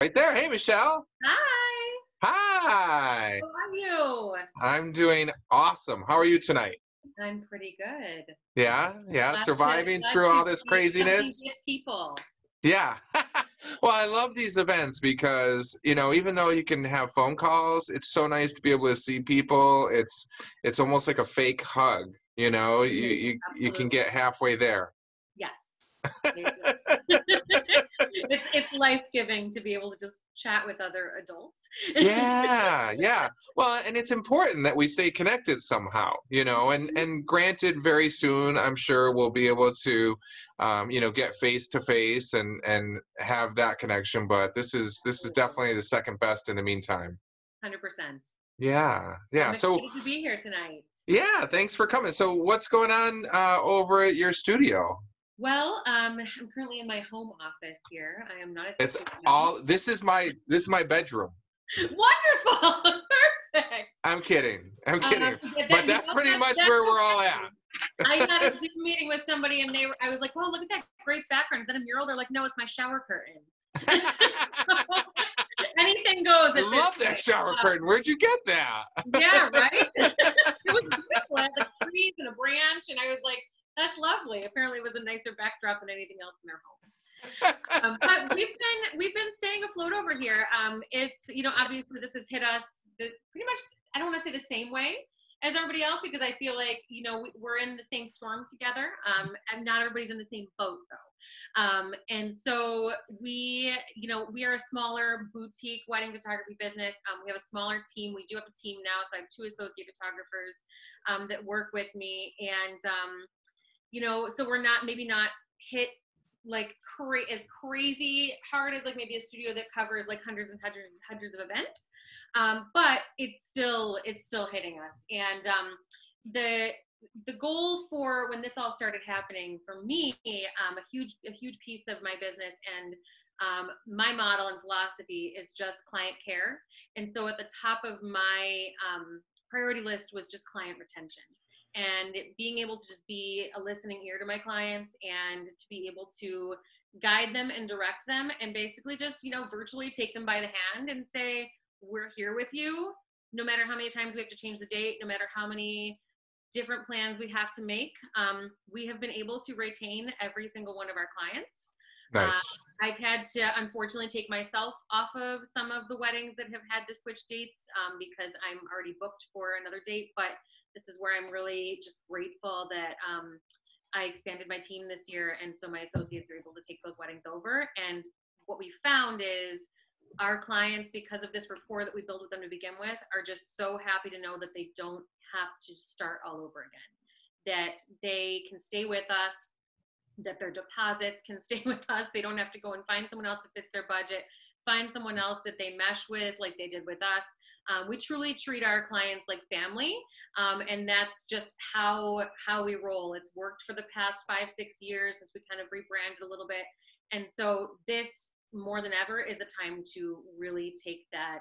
Right there. Hey, Michelle. Hi, Hi. how are you? I'm doing awesome. How are you tonight? I'm pretty good. Yeah, Glad to surviving glad through to all this be something craziness. with people. Yeah. Well, I love these events because, even though you can have phone calls, it's so nice to be able to see people. It's almost like a fake hug, It you is, you can absolutely. get halfway there. Yes. I agree. It's life-giving to be able to just chat with other adults. Yeah. Well, and it's important that we stay connected somehow, and granted, very soon, I'm sure we'll be able to, get face to face and have that connection. But this is Absolutely. definitely the second best in the meantime. 100%. Yeah. I'm So excited to be here tonight. yeah, thanks for coming. So what's going on over at your studio? Well, I'm currently in my home office here. I am not at the It's studio. all. This is my bedroom. Wonderful! Perfect. I'm kidding. I'm kidding. But But that, that's pretty much that's where we're all okay. at. I had a Zoom meeting with somebody and I was like, "Well, look at that great background. Is that a mural?" They're like, "No, it's my shower curtain." Anything goes I at this love that point. shower curtain. Where'd you get that? Yeah, right? It was beautiful. It had like trees and a branch, and I was like, "That's lovely." Apparently, it was a nicer backdrop than anything else in their home. But we've been staying afloat over here. It's obviously this has hit us pretty much. I don't want to say the same way as everybody else because I feel like we're in the same storm together. And not everybody's in the same boat though. And so we are a smaller boutique wedding photography business. We have a smaller team. We do have a team now, so I have two associate photographers that work with me, and so we're not maybe not hit like as crazy hard as like maybe a studio that covers like hundreds and hundreds and hundreds of events, but it's still hitting us. And the the goal for when this all started happening for me, a huge piece of my business and my model and philosophy is just client care. And so at the top of my priority list was just client retention and being able to just be a listening ear to my clients and to be able to guide them and direct them and basically just virtually take them by the hand and say, we're here with you no matter how many times we have to change the date, no matter how many different plans we have to make. We have been able to retain every single one of our clients. uh, Nice. I've had to unfortunately take myself off of some of the weddings that have had to switch dates because I'm already booked for another date. But this is where I'm really just grateful that I expanded my team this year, and so my associates are able to take those weddings over. And what we found is our clients, because of this rapport that we build with them to begin with, are just so happy to know that they don't have to start all over again, that they can stay with us, that their deposits can stay with us. They don't have to go and find someone else that fits their budget, find someone else that they mesh with like they did with us. We truly treat our clients like family, and that's just how we roll. It's worked for the past 5-6 years since we kind of rebranded a little bit, and so this more than ever is a time to really take that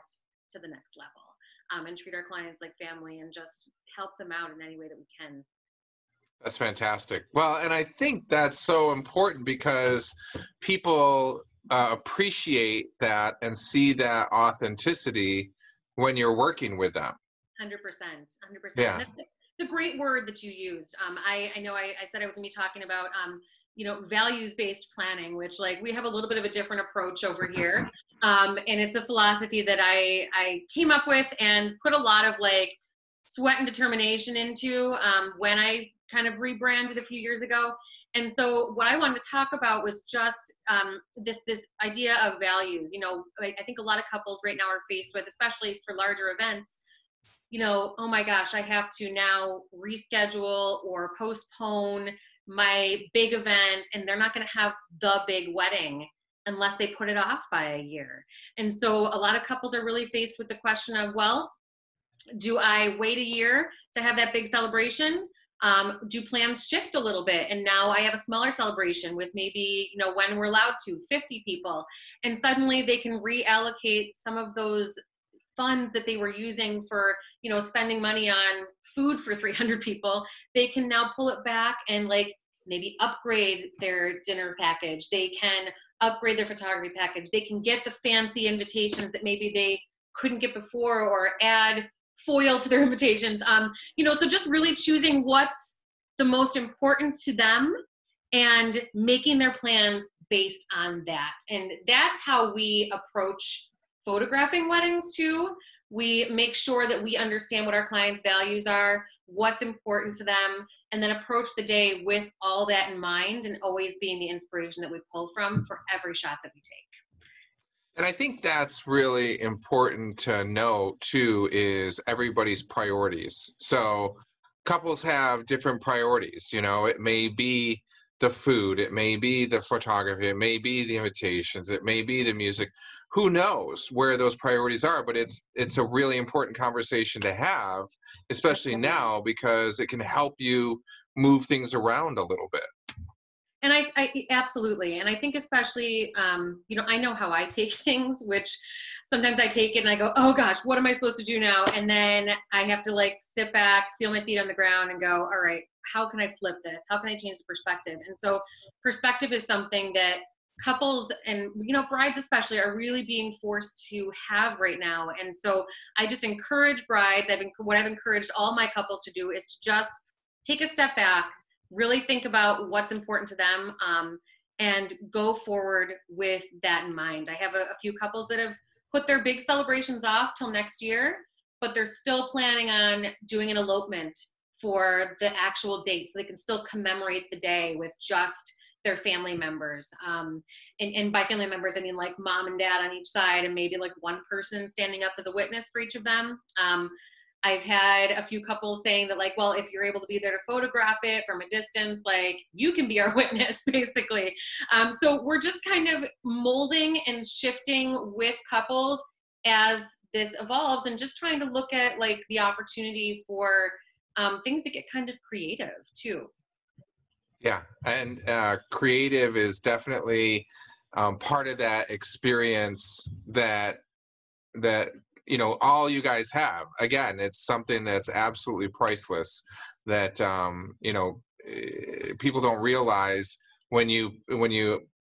to the next level, and treat our clients like family and just help them out in any way that we can. That's fantastic. Well, and I think that's so important because people appreciate that and see that authenticity when you're working with them. 100%, 100%. And Yeah. that's the great word that you used. I know I said I was going to be talking about, values-based planning, which like we have a little bit of a different approach over here. And it's a philosophy that I came up with and put a lot of like sweat and determination into when I kind of rebranded a few years ago. And so what I wanted to talk about was just this idea of values. I think a lot of couples right now are faced with, especially for larger events, oh my gosh, I have to now reschedule or postpone my big event, and they're not going to have the big wedding unless they put it off by a year. And so a lot of couples are really faced with the question of, well, do I wait a year to have that big celebration? Do plans shift a little bit? And now I have a smaller celebration with maybe, when we're allowed to, 50 people. And suddenly they can reallocate some of those funds that they were using for spending money on food for 300 people. They can now pull it back and like maybe upgrade their dinner package. They can upgrade their photography package. They can get the fancy invitations that maybe they couldn't get before, or add foil to their invitations. So just really choosing what's the most important to them and making their plans based on that. And that's how we approach photographing weddings too. We make sure that we understand what our clients' values are, what's important to them, and then approach the day with all that in mind, and always being the inspiration that we pull from for every shot that we take. And I think that's really important to know too, is everybody's priorities. So couples have different priorities. It may be the food, it may be the photography, it may be the invitations, it may be the music. Who knows where those priorities are? But it's a really important conversation to have, especially now, because it can help you move things around a little bit. And I absolutely. And I think especially, I know how I take things, which sometimes I take it and I go, oh gosh, what am I supposed to do now? And then I have to sit back, feel my feet on the ground and go, all right, how can I flip this? How can I change the perspective? And so perspective is something that couples and, brides especially are really being forced to have right now. And so I just encourage brides, what I've encouraged all my couples to do is to just take a step back, really think about what's important to them, and go forward with that in mind. I have a few couples that have put their big celebrations off till next year, but they're still planning on doing an elopement for the actual date, so they can still commemorate the day with just their family members. And by family members, I mean mom and dad on each side, and maybe one person standing up as a witness for each of them. I've had a few couples saying that well, if you're able to be there to photograph it from a distance, you can be our witness, basically. So we're just kind of molding and shifting with couples as this evolves, and just trying to look at the opportunity for things to get kind of creative too. Yeah, and creative is definitely part of that experience that all you guys have. Again, it's something that's absolutely priceless that people don't realize. When you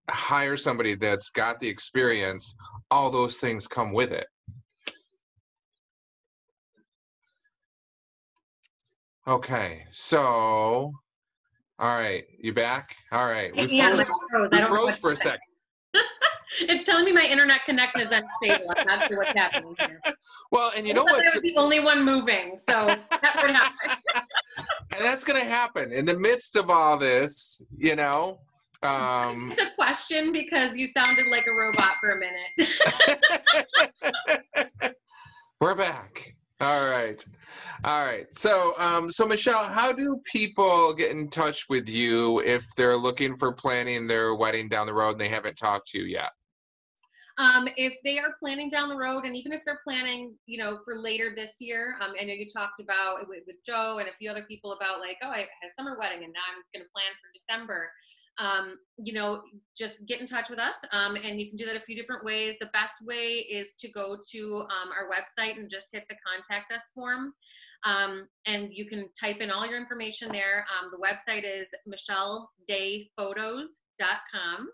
hire somebody that's got the experience, all those things come with it. Okay, so all right, you back? All right, we froze for a second. It's telling me my internet connection is unstable. I'm not sure what's happening here. Well, and you know what? I was the only one moving, so that would happen. And that's going to happen in the midst of all this, It's a question because you sounded like a robot for a minute. We're back. All right. So, Michelle, how do people get in touch with you if they're looking for planning their wedding down the road and they haven't talked to you yet? If they are planning down the road, and even if they're planning, for later this year, I know you talked about with Joe and a few other people about I had a summer wedding and now I'm going to plan for December. Just get in touch with us, and you can do that a few different ways. The best way is to go to our website and just hit the contact us form, and you can type in all your information there. The website is michelledayphotos.com.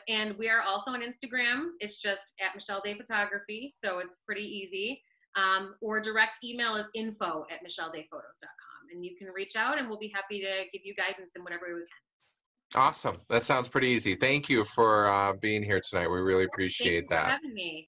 And we are also on Instagram. It's just at Michelle Day Photography, so it's pretty easy. Or direct email is info@michelledayphotos.com, and you can reach out and we'll be happy to give you guidance in whatever way we can. Awesome. That sounds pretty easy. Thank you for being here tonight. We really appreciate that. Thank you for having me.